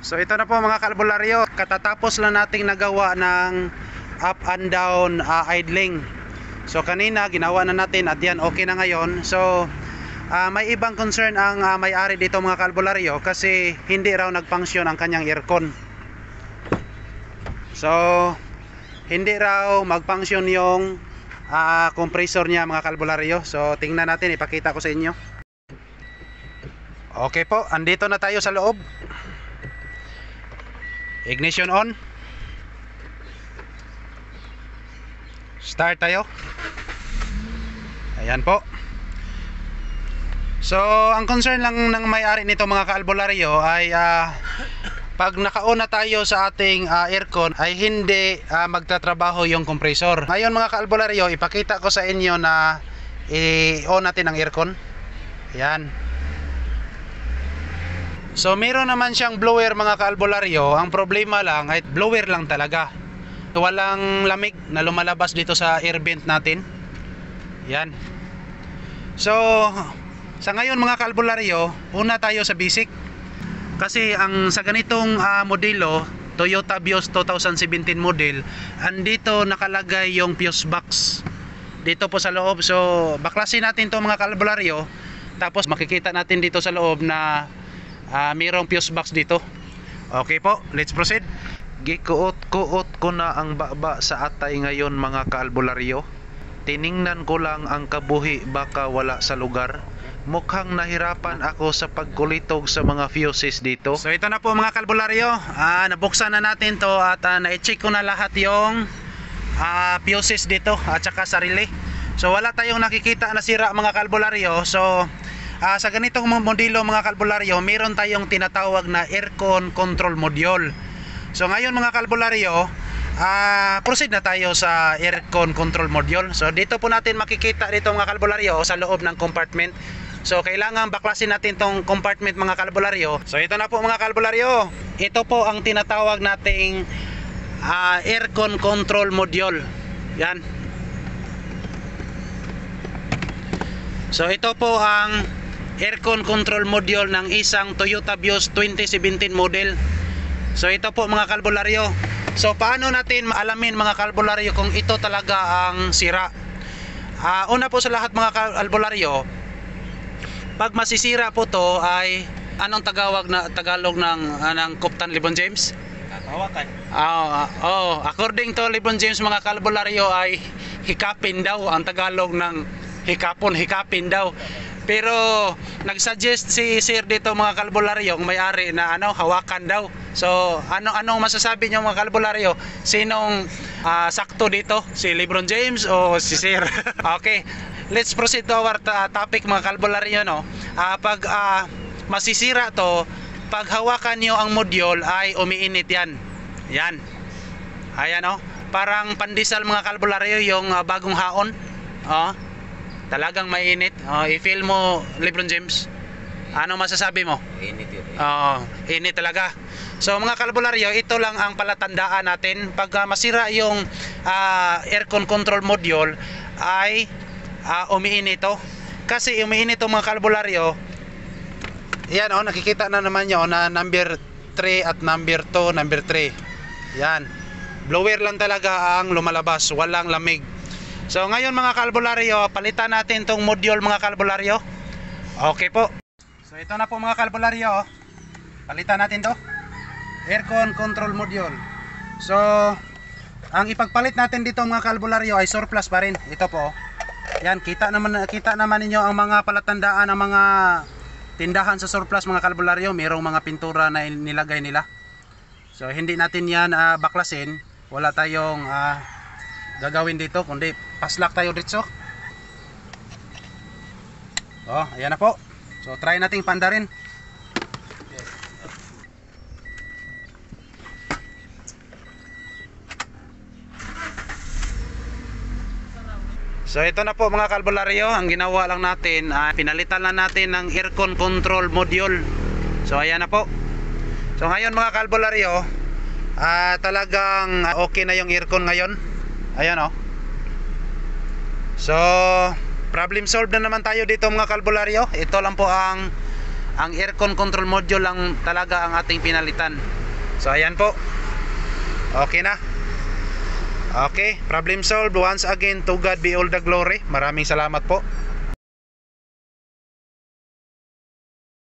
So ito na po mga kalbularyo, katatapos lang nating nagawa ng up and down idling. So kanina ginawa na natin at yan okay na ngayon. So may ibang concern ang may-ari dito mga kalbularyo kasi hindi raw nagfunction ang kanyang aircon. So hindi raw magfunction yung compressor niya mga kalbularyo. So tingnan natin, ipakita ko sa inyo. Okay po, andito na tayo sa loob. Ignition on. Start tayo. Ayan po. So ang concern lang ng may-ari nito mga kaalbularyo ay pag nakauna tayo sa ating aircon ay hindi magtatrabaho yung compressor. Ngayon mga kaalbularyo, ipakita ko sa inyo na i-on natin ang aircon. Ayan. So meron naman siyang blower mga kaalbularyo. Ang problema lang ay blower lang talaga. Walang lamig na lumalabas dito sa air vent natin. Yan. So sa ngayon mga kaalbularyo, una tayo sa basic. Kasi ang sa ganitong modelo, Toyota Vios 2017 model, andito nakalagay yung fuse box dito po sa loob. So baklasin natin to mga kaalbularyo. Tapos makikita natin dito sa loob na mayroong fuse box dito. Okay po, let's proceed. Gikuot-kuot ko na ang baba sa atay ngayon mga kaalbularyo. Tiningnan ko lang ang kabuhi, baka wala sa lugar. Mukhang nahirapan ako sa pagkulitog sa mga fuses dito. So ito na po mga kaalbularyo, nabuksan na natin to at na-check ko na lahat yung fuses dito at saka sa relay. So wala tayong nakikita na sira mga kaalbularyo. So sa ganitong modelo mga kaalbularyo, meron tayong tinatawag na aircon control module. So ngayon mga kaalbularyo, proceed na tayo sa aircon control module. So dito po natin makikita dito mga kaalbularyo sa loob ng compartment. So kailangan baklasin natin tong compartment mga kaalbularyo. So ito na po mga kaalbularyo, ito po ang tinatawag nating aircon control module. Yan. So ito po ang aircon control module ng isang Toyota Vios 2017 model. So ito po mga kaalbularyo. So paano natin maalamin mga kaalbularyo kung ito talaga ang sira? Una po sa lahat mga kaalbularyo, pag masisira po to ay anong Tagalog ng Kuptan LeBron James? Hawakan. According to LeBron James mga kaalbularyo ay hikapin daw ang Tagalog ng hikapin daw. Pero nagsuggest si Sir dito mga kaalbularyo, yung may-ari na hawakan daw. So anong masasabi niyo mga kaalbularyo? Sinong sakto dito? Si LeBron James o si Sir? Okay. Let's proceed to our topic mga kaalbularyo, no. Pag masisira to, pag hawakan niyo ang module ay umiinit yan. Yan. Ayan parang pandesal mga kaalbularyo yung bagong haon. Talagang mainit. I-feel mo LeBron James. Ano masasabi mo? Init yun. Init talaga. So mga kaalbularyo, ito lang ang palatandaan natin. Pag masira yung aircon control module ay umiinit to. Kasi umiinit to mga kaalbularyo. Yan nakikita na naman nyo na number 3 at number 2, number 3. Yan. Blower lang talaga ang lumalabas, walang lamig. So ngayon mga kaalbularyo, palitan natin tong module mga kaalbularyo. Okay po. So ito na po mga kaalbularyo. Palitan natin to. Aircon control module. So ang ipagpalit natin dito mga kaalbularyo ay surplus pa rin. Ito po. Yan, kita naman ninyo ang mga palatandaan ng mga tindahan sa surplus mga kaalbularyo. Mayroong mga pintura na nilagay nila. So hindi natin yan baklasin. Wala tayong gagawin dito kundi paslak tayo dito. Ayan na po. So try nating pandarin. So ito na po mga kaalbularyo, ang ginawa lang natin, pinalitan lang natin ng aircon control module. So ayan na po. So ngayon mga kaalbularyo, talagang okay na yung aircon ngayon. Ayan So problem solved na naman tayo dito mga kaalbularyo. Ito lang po ang ang aircon control module lang talaga ang ating pinalitan. So ayan po, okay na. Okay, problem solved. Once again, to God be all the glory. Maraming salamat po.